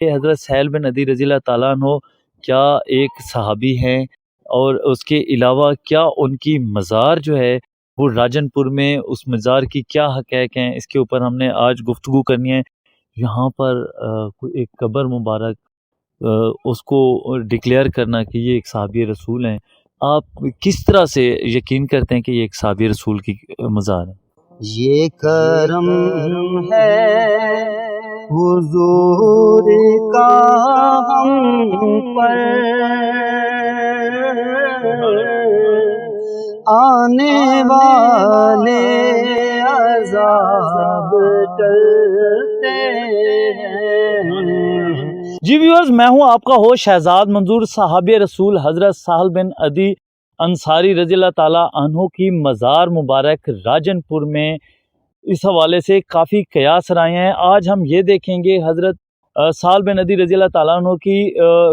کہ حضرت سہیل بن عدی رضی اللہ تعالیٰ عنہ کیا ایک صحابی ہیں، اور اس کے علاوہ کیا ان کی مزار جو ہے وہ راجن پور میں، اس مزار کی کیا حقائق ہیں، اس کے اوپر ہم نے آج گفتگو کرنی ہے۔ یہاں پر ایک قبر مبارک، اس کو ڈکلیئر کرنا کہ یہ ایک صحابی رسول ہیں، آپ کس طرح سے یقین کرتے ہیں کہ یہ ایک صحابی رسول کی مزار ہے؟ یہ کرم ہے حضور کا ہم پر، آنے والے عذاب ٹلتے ہیں۔ جی ویورز، میں ہوں آپ کا ہوسٹ شہزاد منظور۔ صحابی رسول حضرت سہل بن عدی انصاری رضی اللہ تعالیٰ عنہ کی مزار مبارک راجن پور میں اس حوالے سے کافی قیاس رائے ہیں۔ آج ہم یہ دیکھیں گے حضرت سہل بن عدی رضی اللہ تعالیٰ عنہ کی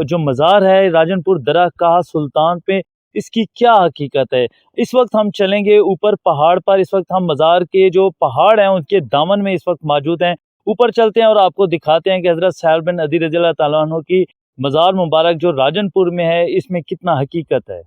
جو مزار ہے راجن پور درہ کاہ سلطان پہ، اس کی کیا حقیقت ہے۔ اس وقت ہم چلیں گے اوپر پہاڑ پر، اس وقت ہم مزار کے جو پہاڑ ہیں ان کے دامن میں اس وقت موجود ہیں۔ اوپر چلتے ہیں اور آپ کو دکھاتے ہیں کہ حضرت سہل بن عدی رضی اللہ تعالیٰ عنہ کی مزار مبارک جو راجن پور میں ہے اس میں کتنا حقیقت ہے۔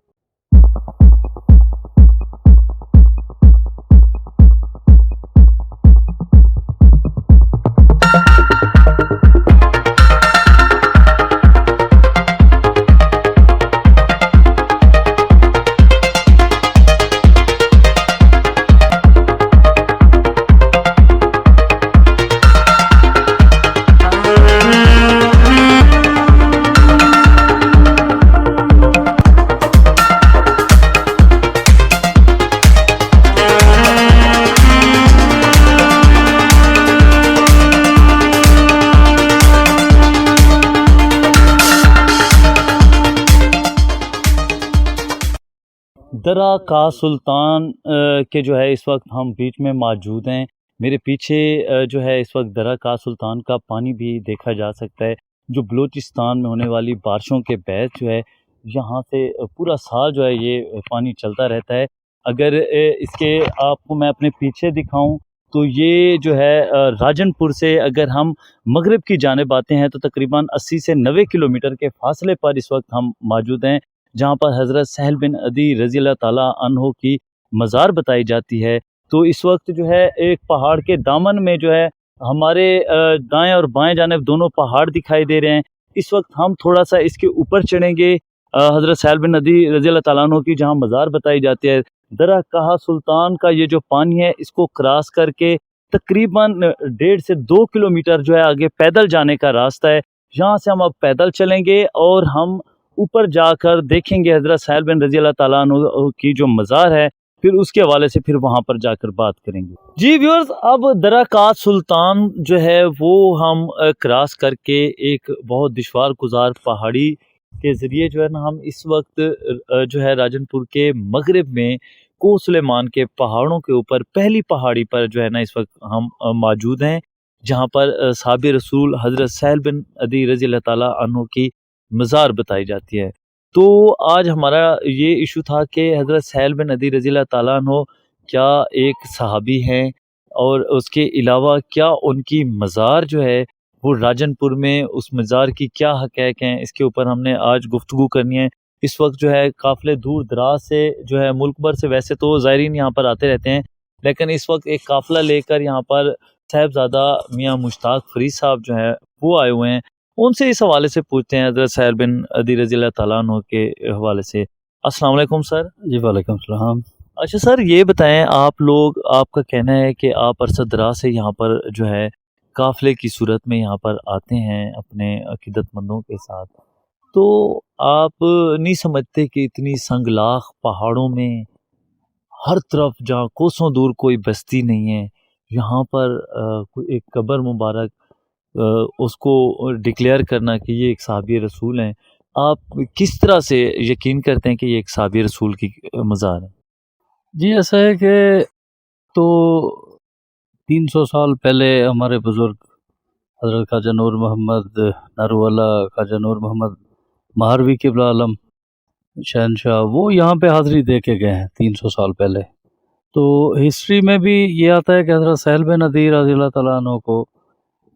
درہ کاہ سلطان کے جو ہے اس وقت ہم بیچ میں موجود ہیں۔ میرے پیچھے جو ہے اس وقت درہ کاہ سلطان کا پانی بھی دیکھا جا سکتا ہے، جو بلوچستان میں ہونے والی بارشوں کے بعد جو ہے یہاں سے پورا سال جو ہے یہ پانی چلتا رہتا ہے۔ اگر اس کے آپ کو میں اپنے پیچھے دکھاؤں تو یہ جو ہے راجن پور سے اگر ہم مغرب کی جانب آتے ہیں تو تقریباً 80 سے 90 کلومیٹر کے فاصلے پر اس وقت ہم موجود ہیں، جہاں پر حضرت سہل بن عدی رضی اللہ تعالیٰ عنہ کی مزار بتائی جاتی ہے۔ تو اس وقت جو ہے ایک پہاڑ کے دامن میں جو ہے ہمارے دائیں اور بائیں جانب دونوں پہاڑ دکھائی دے رہے ہیں۔ اس وقت ہم تھوڑا سا اس کے اوپر چڑھیں گے، حضرت سہل بن عدی رضی اللہ تعالیٰ عنہ کی جہاں مزار بتائی جاتی ہے۔ درہ کاہ سلطان کا یہ جو پانی ہے اس کو کراس کر کے تقریباً 1.5 سے 2 کلومیٹر جو ہے آگے پیدل جانے کا راستہ ہے۔ یہاں سے ہم اب پیدل چلیں گے اور ہم اوپر جا کر دیکھیں گے حضرت سہل بن رضی اللہ تعالیٰ عنہ کی جو مزار ہے، پھر اس کے حوالے سے پھر وہاں پر جا کر بات کریں گے۔ جی ویورز، اب درہ کاہ سلطان جو ہے وہ ہم کراس کر کے ایک بہت دشوار گزار پہاڑی کے ذریعے جو ہے نا ہم اس وقت جو ہے راجن پور کے مغرب میں کوہ سلیمان کے پہاڑوں کے اوپر پہلی پہاڑی پر جو ہے نا اس وقت ہم موجود ہیں، جہاں پر صحابی رسول حضرت سہل بن عدی رضی اللہ تعالیٰ عنہ کی مزار بتائی جاتی ہے۔ تو آج ہمارا یہ ایشو تھا کہ حضرت سہل بن عدی رضی اللہ تعالیٰ عنہ کیا ایک صحابی ہیں، اور اس کے علاوہ کیا ان کی مزار جو ہے وہ راجن پور میں، اس مزار کی کیا حقائق ہیں، اس کے اوپر ہم نے آج گفتگو کرنی ہے۔ اس وقت جو ہے قافلے دور دراز سے جو ہے ملک بھر سے، ویسے تو زائرین یہاں پر آتے رہتے ہیں، لیکن اس وقت ایک قافلہ لے کر یہاں پر صاحبزادہ میاں مشتاق فرید صاحب جو ہیں وہ آئے ہوئے ہیں۔ ان سے اس حوالے سے پوچھتے ہیں حضرت سہل بن عدی رضی اللہ تعالیٰ عنہ کے حوالے سے۔ السلام علیکم سر۔ جی وعلیکم السلام۔ اچھا سر، یہ بتائیں، آپ کا کہنا ہے کہ آپ عرصہ دراز سے یہاں پر جو ہے قافلے کی صورت میں یہاں پر آتے ہیں اپنے عقیدت مندوں کے ساتھ، تو آپ نہیں سمجھتے کہ اتنی سنگلاخ پہاڑوں میں ہر طرف جہاں کوسوں دور کوئی بستی نہیں ہے، یہاں پر ایک قبر مبارک اس کو ڈکلیئر کرنا کہ یہ ایک صحابی رسول ہیں، آپ کس طرح سے یقین کرتے ہیں کہ یہ ایک صحابی رسول کی مزار ہے؟ جی ایسا ہے کہ تو 300 سال پہلے ہمارے بزرگ حضرت خواجہ نور محمد ناروالا، خواجہ نور محمد مہاروی قبلہ عالم شہنشاہ، وہ یہاں پہ حاضری دے کے گئے ہیں 300 سال پہلے۔ تو ہسٹری میں بھی یہ آتا ہے کہ حضرت سہل بن عدی رضی اللہ تعالیٰ عنہ کو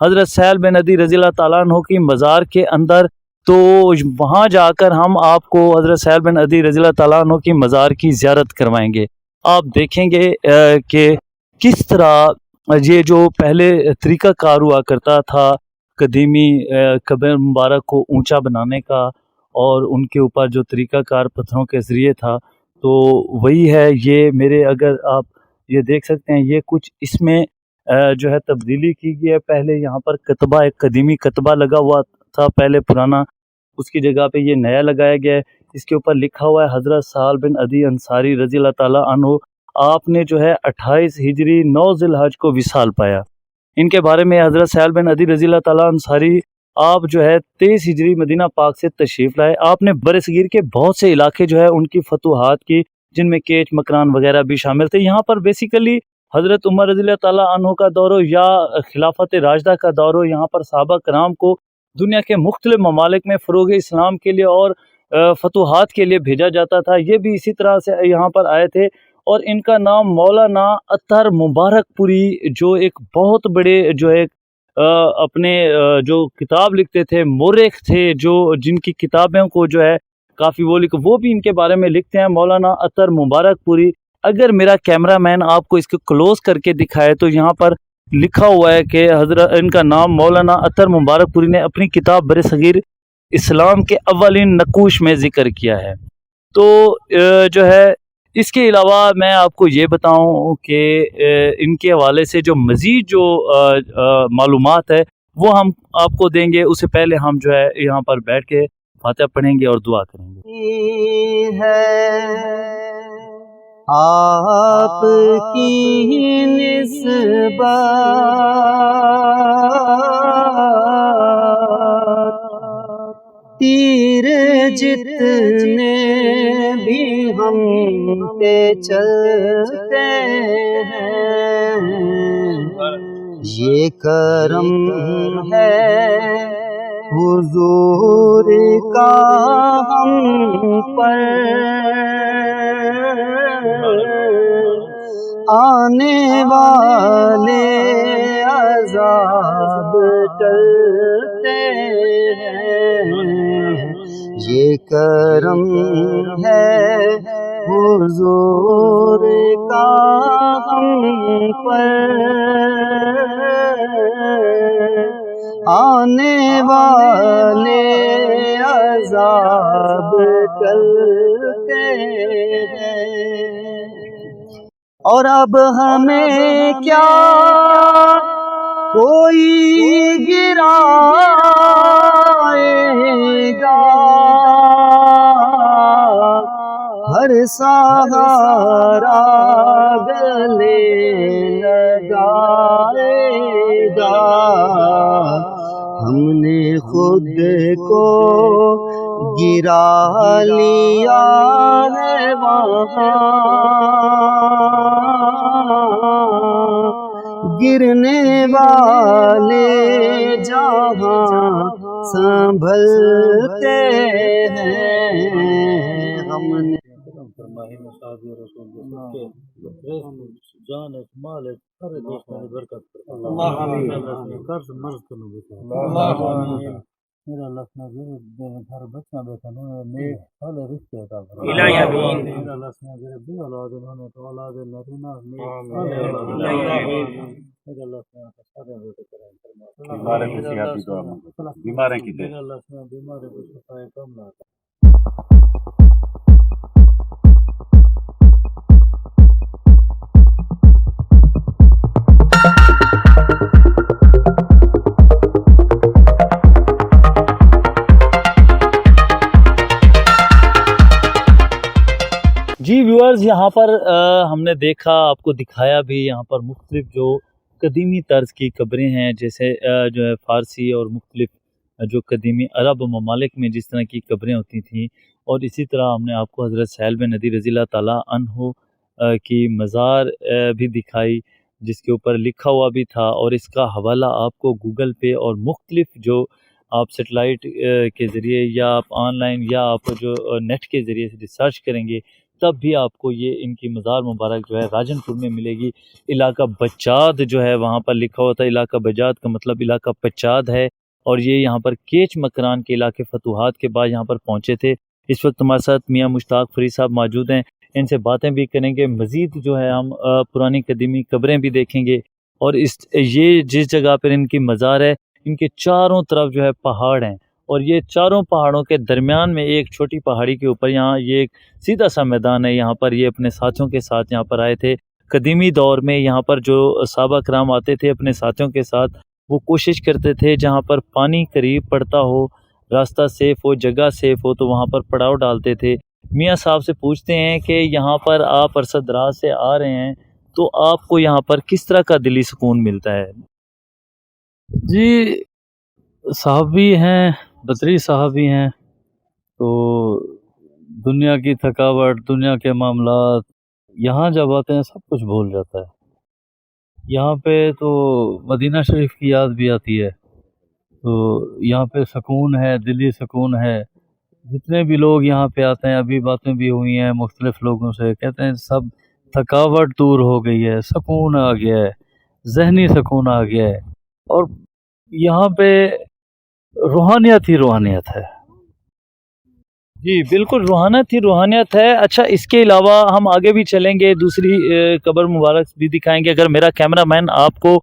حضرت سہل بن عدی رضی اللہ تعالیٰ عنہ کی مزار کے اندر، تو وہاں جا کر ہم آپ کو حضرت سہل بن عدی رضی اللہ تعالیٰ عنہ کی مزار کی زیارت کروائیں گے۔ آپ دیکھیں گے کہ کس طرح یہ جو پہلے طریقہ کار ہوا کرتا تھا قدیمی قبر مبارک کو اونچا بنانے کا، اور ان کے اوپر جو طریقہ کار پتھروں کے ذریعے تھا، تو وہی ہے یہ میرے، اگر آپ یہ دیکھ سکتے ہیں یہ کچھ اس میں جو ہے تبدیلی کی گئی ہے۔ پہلے یہاں پر کتبہ، ایک قدیمی کتبہ لگا ہوا تھا پہلے پرانا، اس کی جگہ پہ یہ نیا لگایا گیا ہے۔ اس کے اوپر لکھا ہوا ہے حضرت سہل بن عدی انصاری رضی اللہ تعالیٰ عنہ، آپ نے جو ہے 28 ہجری 9 ذی الحج کو وصال پایا۔ ان کے بارے میں حضرت سہل بن عدی رضی اللہ تعالیٰ انصاری آپ جو ہے 23 ہجری مدینہ پاک سے تشریف لائے۔ آپ نے برصغیر کے بہت سے علاقے جو ہے ان کی فتوحات کی، جن میں کیچ مکران وغیرہ بھی شامل تھے۔ یہاں پر بیسیکلی حضرت عمر رضی اللہ تعالیٰ عنہ کا دور ہو یا خلافت راشدہ کا دور ہو، یہاں پر صحابہ کرام کو دنیا کے مختلف ممالک میں فروغ اسلام کے لیے اور فتوحات کے لیے بھیجا جاتا تھا۔ یہ بھی اسی طرح سے یہاں پر آئے تھے، اور ان کا نام مولانا اطہر مبارک پوری، جو ایک بہت بڑے جو ایک اپنے جو کتاب لکھتے تھے، مورخ تھے، جو جن کی کتابیں کو جو ہے کافی وہ بھی ان کے بارے میں لکھتے ہیں، مولانا اطہر مبارک پوری۔ اگر میرا کیمرہ مین آپ کو اس کو کلوز کر کے دکھائے تو یہاں پر لکھا ہوا ہے کہ حضرت ان کا نام مولانا اطہر مبارک پوری نے اپنی کتاب برصغیر اسلام کے اولین نقوش میں ذکر کیا ہے۔ تو جو ہے اس کے علاوہ میں آپ کو یہ بتاؤں کہ ان کے حوالے سے جو مزید جو معلومات ہے وہ ہم آپ کو دیں گے۔ اس سے پہلے ہم جو ہے یہاں پر بیٹھ کے فاتحہ پڑھیں گے اور دعا کریں گے۔ آپ کی نسبت تیر جتنے بھی ہم پہ چلتے ہیں، یہ کرم ہے حضور کا ہم پر، آنے والے عذاب ٹلتے ہیں، یہ کرم ہے حضور کا ہم پر، آنے والے عذاب ٹلتے ہیں۔ اور اب ہمیں کیا کوئی گرائے گا، ہر سہارا گلے لگائے گا، ہم نے خود کو گرا لیا ہے وہاں، گرنے والے جہاں سنبھلتے ہیں، ہم نے فرمائی مصاحب رسول جان مال سارے دوستوں کی برکت کر، اللہ آمین، قرض مرض کرنو بیٹا، اللہ آمین، میرا اللہ سنا گھر بچہ بیٹھا نیک سالے رشتے عطا فرما، الہی آمین، میرا اللہ سنا بے اولاد انہوں نے تو اولاد نبینا نیک سالے اولاد، الہی آمین، میرا اللہ سنا سارے بیٹے کریں فرما، بیمارے کی صحت دعا مانگو، بیمارے کی دے، میرا اللہ سنا بیمارے کو شفا کاملہ عطا۔ جی ویورز، یہاں پر ہم نے دیکھا، آپ کو دکھایا بھی، یہاں پر مختلف جو قدیمی طرز کی قبریں ہیں، جیسے جو ہے فارسی اور مختلف جو قدیمی عرب ممالک میں جس طرح کی قبریں ہوتی تھیں، اور اسی طرح ہم نے آپ کو حضرت سہل بن عدی رضی اللہ تعالیٰ عنہ کی مزار بھی دکھائی، جس کے اوپر لکھا ہوا بھی تھا، اور اس کا حوالہ آپ کو گوگل پہ اور مختلف جو آپ سیٹلائٹ کے ذریعے یا آپ آن لائن یا آپ جو نیٹ کے ذریعے سے ریسرچ کریں گے تب بھی آپ کو یہ ان کی مزار مبارک جو ہے راجن پور میں ملے گی۔ علاقہ بچاد جو ہے وہاں پر لکھا ہوتا ہے، علاقہ بجاد کا مطلب علاقہ پچاد ہے، اور یہ یہاں پر کیچ مکران کے علاقے فتوحات کے بعد یہاں پر پہنچے تھے۔ اس وقت ہمارے ساتھ میاں مشتاق فرید صاحب موجود ہیں، ان سے باتیں بھی کریں گے، مزید جو ہے ہم پرانی قدیمی قبریں بھی دیکھیں گے، اور یہ جس جگہ پر ان کی مزار ہے ان کے چاروں طرف جو ہے پہاڑ ہیں، اور یہ چاروں پہاڑوں کے درمیان میں ایک چھوٹی پہاڑی کے اوپر یہاں یہ ایک سیدھا سا میدان ہے، یہاں پر یہ اپنے ساتھیوں کے ساتھ یہاں پر آئے تھے۔ قدیمی دور میں یہاں پر جو صحابہ کرام آتے تھے اپنے ساتھیوں کے ساتھ، وہ کوشش کرتے تھے جہاں پر پانی قریب پڑتا ہو، راستہ سیف ہو، جگہ سیف ہو، تو وہاں پر پڑاؤ ڈالتے تھے۔ میاں صاحب سے پوچھتے ہیں کہ یہاں پر آپ عرصہ دراز سے آ رہے ہیں تو آپ کو یہاں پر کس طرح کا دلی سکون ملتا ہے؟ جی صحابی ہیں، بدری صحابی ہیں، تو دنیا کی تھکاوٹ، دنیا کے معاملات، یہاں جب آتے ہیں سب کچھ بھول جاتا ہے۔ یہاں پہ تو مدینہ شریف کی یاد بھی آتی ہے، تو یہاں پہ سکون ہے، دلی سکون ہے۔ جتنے بھی لوگ یہاں پہ آتے ہیں، ابھی باتیں بھی ہوئی ہیں مختلف لوگوں سے، کہتے ہیں سب تھکاوٹ دور ہو گئی ہے، سکون آ گیا ہے، ذہنی سکون آ گیا ہے، اور یہاں پہ روحانیت ہی روحانیت ہے۔ جی بالکل، روحانیت ہی روحانیت ہے۔ اچھا، اس کے علاوہ ہم آگے بھی چلیں گے، دوسری قبر مبارک بھی دکھائیں گے۔ اگر میرا کیمرہ مین آپ کو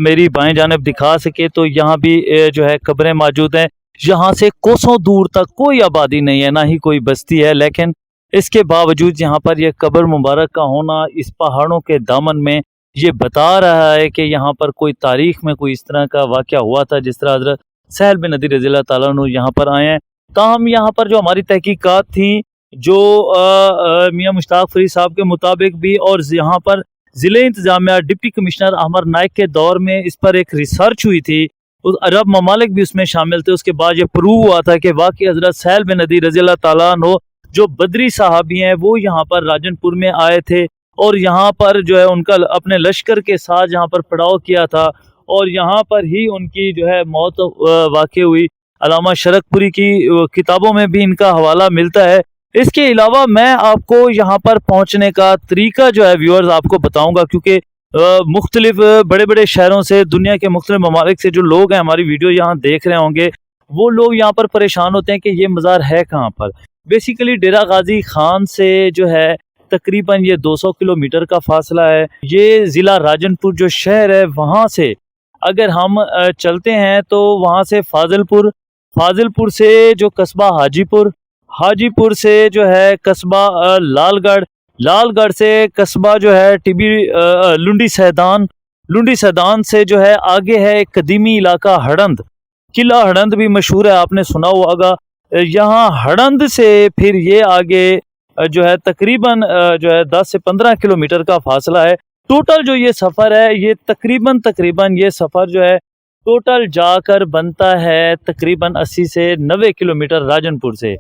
میری بائیں جانب دکھا سکے تو یہاں بھی جو ہے قبریں موجود ہیں۔ یہاں سے کوسوں دور تک کوئی آبادی نہیں ہے، نہ ہی کوئی بستی ہے، لیکن اس کے باوجود یہاں پر یہ قبر مبارک کا ہونا اس پہاڑوں کے دامن میں یہ بتا رہا ہے کہ یہاں پر کوئی تاریخ میں کوئی اس طرح کا واقعہ ہوا تھا، جس طرح حضرت سہل بن نذیر رضی اللہ تعالیٰ عنہ یہاں پر آئے ہیں۔ تاہم یہاں پر جو ہماری تحقیقات تھیں، جو میاں مشتاق فرید صاحب کے مطابق بھی، اور یہاں پر ضلع انتظامیہ ڈپٹی کمشنر احمد نائک کے دور میں اس پر ایک ریسرچ ہوئی تھی، عرب ممالک بھی اس میں شامل تھے۔ اس کے بعد یہ پروو ہوا تھا کہ واقعی حضرت سہل بن نذیر رضی اللہ تعالیٰ عنہ جو بدری صحابی ہیں وہ یہاں پر راجن پور میں آئے تھے، اور یہاں پر جو ہے ان کا اپنے لشکر کے ساتھ یہاں پر پڑاؤ کیا تھا، اور یہاں پر ہی ان کی جو ہے موت واقع ہوئی۔ علامہ شرک پوری کی کتابوں میں بھی ان کا حوالہ ملتا ہے۔ اس کے علاوہ میں آپ کو یہاں پر پہنچنے کا طریقہ جو ہے ویورز آپ کو بتاؤں گا، کیونکہ مختلف بڑے بڑے شہروں سے، دنیا کے مختلف ممالک سے جو لوگ ہیں ہماری ویڈیو یہاں دیکھ رہے ہوں گے، وہ لوگ یہاں پر پریشان ہوتے ہیں کہ یہ مزار ہے کہاں پر۔ بیسیکلی ڈیرہ غازی خان سے جو ہے تقریباً یہ 200 کلومیٹر کا فاصلہ ہے۔ یہ ضلع راجن پور جو شہر ہے وہاں سے اگر ہم چلتے ہیں تو وہاں سے فاضل پور سے جو قصبہ حاجی پور سے جو ہے قصبہ لال گڑھ سے قصبہ جو ہے لنڈی سیدان سے جو ہے آگے ہے ایک قدیمی علاقہ ہڑند، قلعہ ہڑند بھی مشہور ہے، آپ نے سنا ہوگا۔ یہاں ہڑند سے پھر یہ آگے جو ہے تقریباً جو ہے 10 سے 15 کلومیٹر کا فاصلہ ہے۔ ٹوٹل جو یہ سفر ہے یہ تقریباً یہ سفر جو ہے ٹوٹل جا کر بنتا ہے تقریباً 80 سے 90 کلومیٹر راجن پور سے۔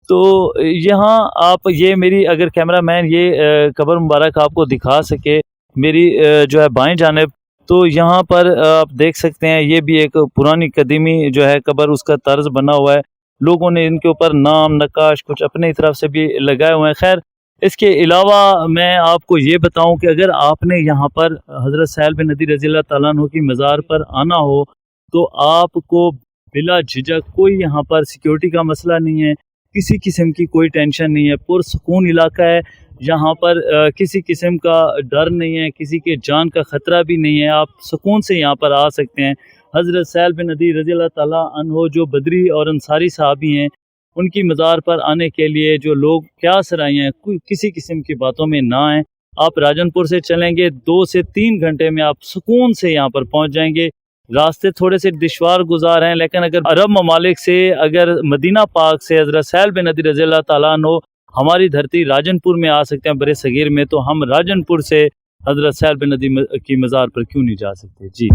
تو یہاں آپ یہ میری اگر کیمرہ مین یہ قبر مبارک آپ کو دکھا سکے میری جو ہے بائیں جانب، تو یہاں پر آپ دیکھ سکتے ہیں یہ بھی ایک پرانی قدیمی جو ہے قبر، اس کا طرز بنا ہوا ہے، لوگوں نے ان کے اوپر نام نقاش کچھ اپنی طرف سے بھی لگائے ہوئے ہیں۔ خیر، اس کے علاوہ میں آپ کو یہ بتاؤں کہ اگر آپ نے یہاں پر حضرت سہل بن نذیر رضی اللہ تعالیٰ عنہ کی مزار پر آنا ہو تو آپ کو بلا جھجک کوئی یہاں پر سیکیورٹی کا مسئلہ نہیں ہے، کسی قسم کی کوئی ٹینشن نہیں ہے، پرسکون علاقہ ہے، یہاں پر کسی قسم کا ڈر نہیں ہے، کسی کے جان کا خطرہ بھی نہیں ہے، آپ سکون سے یہاں پر آ سکتے ہیں۔ حضرت سہل بن نذیر رضی اللہ تعالیٰ عنہ جو بدری اور انصاری صحابی ہیں، ان کی مزار پر آنے کے لیے جو لوگ قیاس رائے ہیں کسی قسم کی باتوں میں نہ آئیں۔ آپ راجن پور سے چلیں گے 2 سے 3 گھنٹے میں آپ سکون سے یہاں پر پہنچ جائیں گے۔ راستے تھوڑے سے دشوار گزار ہیں، لیکن اگر عرب ممالک سے، اگر مدینہ پاک سے حضرت سہل بن نذیر رضی اللہ تعالیٰ عنہ ہماری دھرتی راجن پور میں آ سکتے ہیں برِ صغیر میں، تو ہم راجن پور سے حضرت سہل بن نذیر کی مزار پر کیوں نہیں جا سکتے؟ جی